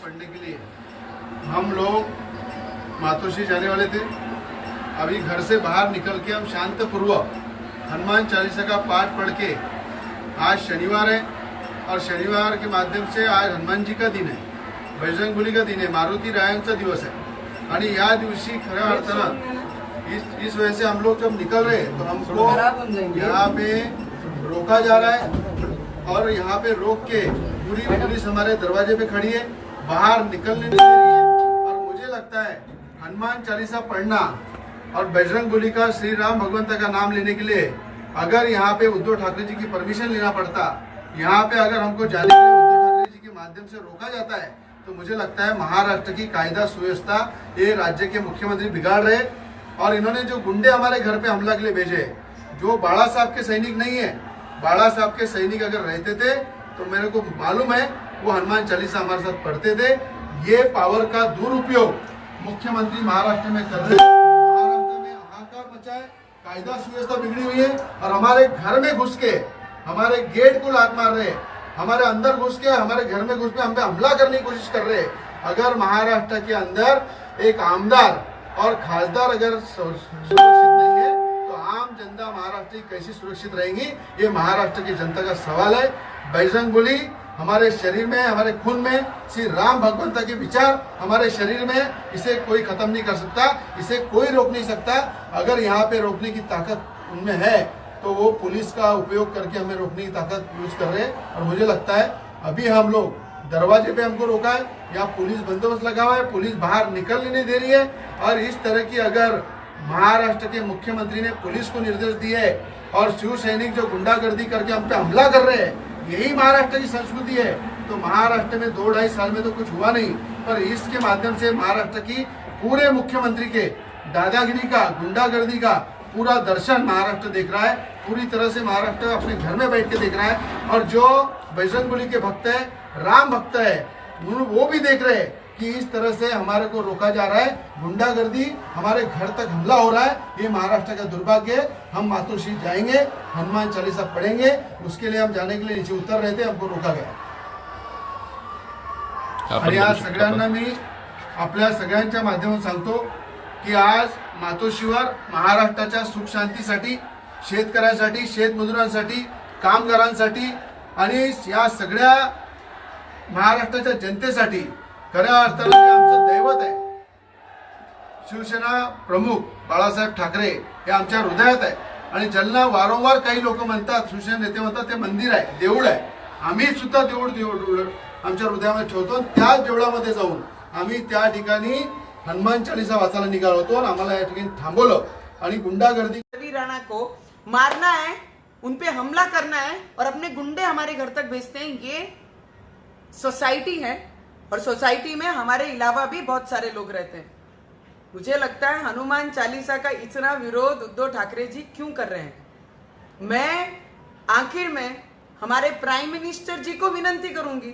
पढ़ने के लिए हम लोग मातोश्री जाने वाले थे। अभी घर से बाहर निकल के हम शांतपूर्वक हनुमान चालीसा का पाठ पढ़ के, आज शनिवार है और शनिवार के माध्यम से आज हनुमान जी का दिन है, बजरंगबली का दिन है, मारुती रायांचा दिवस है आणि या दिवशी खऱ्या अर्थानं इस वजह से हम लोग जब निकल रहे तो हमको यहाँ पे रोका जा रहा है और यहाँ पे रोक के पूरी पुलिस हमारे दरवाजे पे खड़ी है, बाहर निकलने नहीं दे रही है। और मुझे लगता है हनुमान चालीसा पढ़ना और बजरंगबली का, श्री राम भगवंत का नाम लेने के लिए अगर यहाँ पे उद्धव ठाकरे जी की परमिशन लेना पड़ता, यहाँ पे अगर हमको जाने के लिए उद्धव ठाकरे जी के माध्यम से रोका जाता है, तो मुझे लगता है महाराष्ट्र की कायदा सुव्यवस्था ये राज्य के मुख्यमंत्री बिगाड़ रहे। और इन्होंने जो गुंडे हमारे घर पे हमला के लिए भेजे, जो बाला साहब के सैनिक नहीं है, बाला साहब के सैनिक अगर रहते थे तो मेरे को मालूम है वो हनुमान चालीसा हमारे साथ पढ़ते थे। ये पावर का दुरुपयोग मुख्यमंत्री महाराष्ट्र में कर रहे हैं, महाराष्ट्र में हाहाकार मचा है, कायदा सुव्यवस्था बिगड़ी हुई है और हमारे घर में घुस के हमारे गेट को लात मार रहे, हमारे अंदर घुस के, हमारे घर में घुस के हम पे हमला करने की कोशिश कर रहे। अगर महाराष्ट्र के अंदर एक आमदार और खासदार अगर सुरक्षित नहीं है तो आम जनता महाराष्ट्र की कैसी सुरक्षित रहेंगी, ये महाराष्ट्र की जनता का सवाल है। बजरंगबली हमारे शरीर में, हमारे खून में, श्री राम भगवंत के विचार हमारे शरीर में, इसे कोई खत्म नहीं कर सकता, इसे कोई रोक नहीं सकता। अगर यहाँ पे रोकने की ताकत उनमें है तो वो पुलिस का उपयोग करके हमें रोकने की ताकत यूज कर रहे हैं। और मुझे लगता है अभी हम लोग दरवाजे पे हमको रोका है, यहाँ पुलिस बंदोबस्त लगा हुआ है, पुलिस बाहर निकलने नहीं दे रही है। और इस तरह की अगर महाराष्ट्र के मुख्यमंत्री ने पुलिस को निर्देश दिए और शिव सैनिक जो गुंडागर्दी करके हम पे हमला कर रहे हैं, यही महाराष्ट्र की संस्कृति है, तो महाराष्ट्र में 2-2.5 साल में तो कुछ हुआ नहीं, पर इसके माध्यम से महाराष्ट्र की पूरे मुख्यमंत्री के दादागिरी का, गुंडागर्दी का पूरा दर्शन महाराष्ट्र देख रहा है। पूरी तरह से महाराष्ट्र अपने घर में बैठ के देख रहा है। और जो बजरंगबली के भक्त है, राम भक्त है, वो भी देख रहे हैं कि इस तरह से हमारे को रोका जा रहा है, गुंडागर्दी, हमारे घर तक हमला हो रहा है। ये महाराष्ट्र का दुर्भाग्य है। हम मातोश्री जाएंगे, हनुमान चालीसा पढ़ेंगे, उसके लिए हम जाने के लिए नीचे उतर रहे थे, हमको रोका गया। आणि आज सगळ्यांना मी आपल्या सगळ्यांच्या माध्यमातून सांगतो की आज मातोश्रीवर महाराष्ट्राच्या सुख शांतीसाठी, शेतकऱ्यांसाठी, शेतमजुरांसाठी, कामगारांसाठी आणि या सगळ्या महाराष्ट्राच्या जनतेसाठी खऱ्या अर्थाने आमचं दैवत आहे। शिवसेना प्रमुख बाळासाहेब ठाकरे हे आमच्या हृदयात आहे आणि ज्यांना वारंवार काही लोक म्हणतात, शिवसेना नेते म्हणतात ते मंदिर आहे, देऊळ आहे, आम्ही सुद्धा देऊळ आमच्या हृदयामध्ये ठेवतो। त्याच देवळामध्ये जाऊन आम्ही त्या ठिकाणी हनुमान चालीसा वाचायला निघालो होतो आणि आम्हाला या ठिकाणी थांबवलं आणि गुंडागर्दी, रवि राणा को मारना है, उनपे हमला करना है और अपने गुंडे हमारे घर तक भेजते हैं। ये सोसाइटी है और सोसाइटी में हमारे अलावा भी बहुत सारे लोग रहते हैं। मुझे लगता है हनुमान चालीसा का इतना विरोध उद्धव ठाकरे जी क्यों कर रहे हैं। मैं आखिर में हमारे प्राइम मिनिस्टर जी को विनती करूंगी,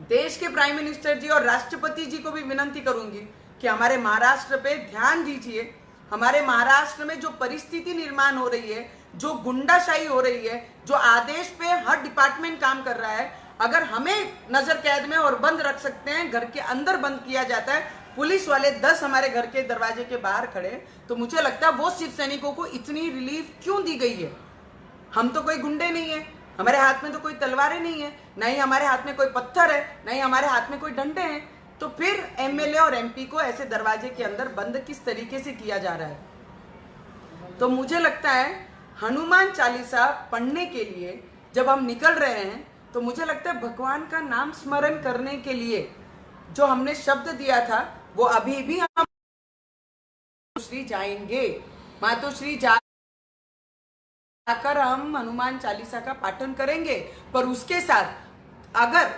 देश के प्राइम मिनिस्टर जी और राष्ट्रपति जी को भी विनती करूंगी कि हमारे महाराष्ट्र पे ध्यान दीजिए। हमारे महाराष्ट्र में जो परिस्थिति निर्माण हो रही है, जो गुंडाशाही हो रही है, जो आदेश पे हर डिपार्टमेंट काम कर रहा है, अगर हमें नजर कैद में और बंद रख सकते हैं, घर के अंदर बंद किया जाता है, पुलिस वाले 10 हमारे घर के दरवाजे के बाहर खड़े, तो मुझे लगता है वो शिव सैनिकों को इतनी रिलीफ क्यों दी गई है। हम तो कोई गुंडे नहीं है, हमारे हाथ में तो कोई तलवारें नहीं है, नहीं हमारे हाथ में कोई पत्थर है, नहीं हमारे हाथ में कोई डंडे हैं, तो फिर एमएलए और एमपी को ऐसे दरवाजे के अंदर बंद किस तरीके से किया जा रहा है। तो मुझे लगता है हनुमान चालीसा पढ़ने के लिए जब हम निकल रहे हैं, तो मुझे लगता है भगवान का नाम स्मरण करने के लिए जो हमने शब्द दिया था, वो अभी भी हम मातोश्री जाएंगे, मातोश्री जाकर हम हनुमान चालीसा का पाठन करेंगे। पर उसके साथ अगर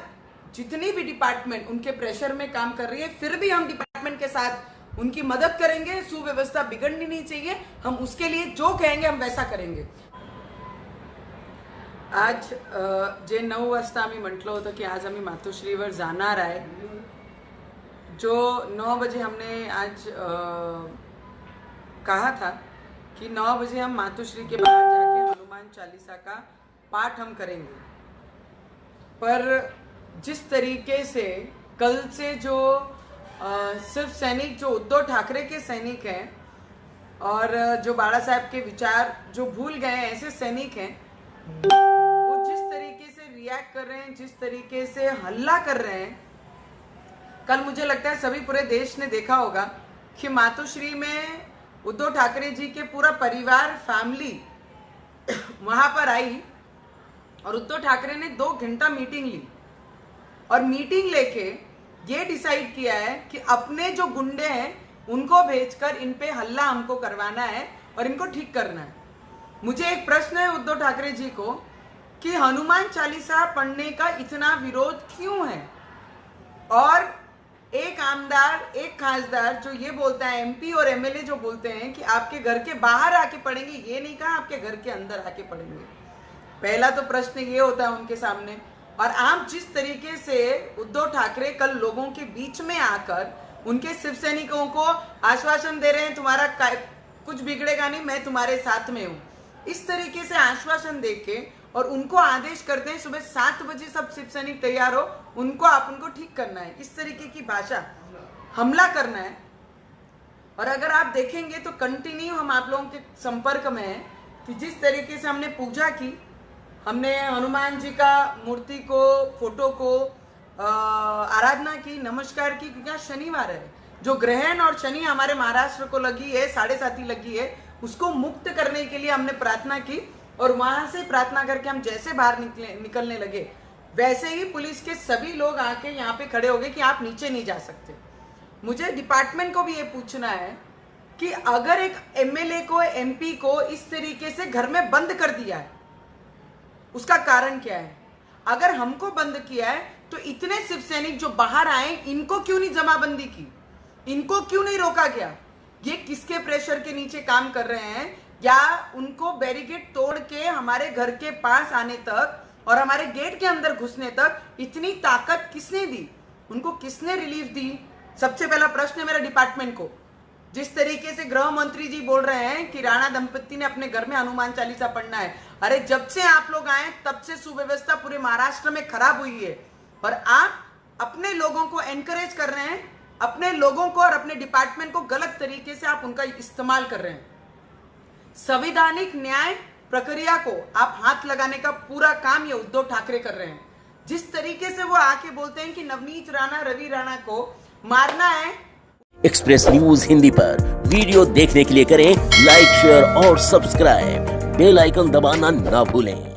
जितनी भी डिपार्टमेंट उनके प्रेशर में काम कर रही है, फिर भी हम डिपार्टमेंट के साथ उनकी मदद करेंगे। सुव्यवस्था बिगड़नी नहीं चाहिए, हम उसके लिए जो कहेंगे हम वैसा करेंगे। आज जे 9 वाजता आम्ही म्हटलं होतं की आज आम्ही मातोश्रीवर जाणार आहे, जो 9 बजे हमने आज कहा था कि 9 बजे हम मातोश्री के बाहर जाके हनुमान चालीसा का पाठ हम करेंगे। पर जिस तरीके से कल से जो सिर्फ सैनिक जो उद्धव ठाकरे के सैनिक हैं और जो बाला साहब के विचार जो भूल गए हैं, ऐसे सैनिक हैं, वो जिस तरीके से रिएक्ट कर रहे हैं, जिस तरीके से हल्ला कर रहे हैं, कल मुझे लगता है सभी पूरे देश ने देखा होगा कि मातोश्री में उद्धव ठाकरे जी के पूरा परिवार फैमिली वहां पर आई और उद्धव ठाकरे ने 2 घंटा मीटिंग ली और मीटिंग लेके ये डिसाइड किया है कि अपने जो गुंडे हैं उनको भेजकर इन पे हल्ला हमको करवाना है और इनको ठीक करना है। मुझे एक प्रश्न है उद्धव ठाकरे जी को कि हनुमान चालीसा पढ़ने का इतना विरोध क्यों है? और एक आमदार, एक खासदार जो ये बोलता है, एमपी और एमएलए जो बोलते हैं कि आपके घर के बाहर आके पढ़ेंगे, ये नहीं कहा आपके घर के अंदर आके पढ़ेंगे। पहला तो प्रश्न ये होता है उनके सामने। और आप जिस तरीके से उद्धव ठाकरे कल लोगों के बीच में आकर उनके शिव सैनिकों को आश्वासन दे रहे हैं, तुम्हारा कुछ बिगड़ेगा नहीं, मैं तुम्हारे साथ में हूं, इस तरीके से आश्वासन देके और उनको आदेश करते हैं सुबह 7 बजे सब शिव सैनिक तैयार हो, उनको ठीक करना है, इस तरीके की भाषा, हमला करना है। और अगर आप देखेंगे तो कंटिन्यू हम आप लोगों के संपर्क में हैं कि जिस तरीके से हमने पूजा की, हमने हनुमान जी का मूर्ति को, फोटो को आराधना की, नमस्कार की, क्योंकि आज शनिवार है, जो ग्रहण और शनि हमारे महाराष्ट्र को लगी है, 7.5 लगी है, उसको मुक्त करने के लिए हमने प्रार्थना की। और वहां से प्रार्थना करके हम जैसे बाहर निकलने लगे, वैसे ही पुलिस के सभी लोग आके यहाँ पे खड़े हो गए कि आप नीचे नहीं जा सकते। मुझे डिपार्टमेंट को भी ये पूछना है कि अगर एक एमएलए को, एमपी को इस तरीके से घर में बंद कर दिया है, उसका कारण क्या है? अगर हमको बंद किया है तो इतने शिव सैनिक जो बाहर आए, इनको क्यों नहीं जमाबंदी की, इनको क्यों नहीं रोका गया? ये किसके प्रेशर के नीचे काम कर रहे हैं? या उनको बैरिकेड तोड़ के हमारे घर के पास आने तक और हमारे गेट के अंदर घुसने तक इतनी ताकत किसने दी? उनको किसने रिलीफ दी? सबसे पहला प्रश्न है मेरा डिपार्टमेंट को। जिस तरीके से गृह मंत्री जी बोल रहे हैं कि राणा दंपत्ति ने अपने घर में हनुमान चालीसा पढ़ना है, अरे जब से आप लोग आए तब से सुव्यवस्था पूरे महाराष्ट्र में खराब हुई है और आप अपने लोगों को एनकरेज कर रहे हैं, अपने लोगों को और अपने डिपार्टमेंट को गलत तरीके से आप उनका इस्तेमाल कर रहे हैं। संवैधानिक न्याय प्रक्रिया को आप हाथ लगाने का पूरा काम ये उद्धव ठाकरे कर रहे हैं। जिस तरीके से वो आके बोलते हैं कि नवनीत राणा, रवि राणा को मारना है। एक्सप्रेस न्यूज हिंदी पर वीडियो देखने के लिए करें लाइक, शेयर और सब्सक्राइब। बेल आइकन दबाना ना भूलें।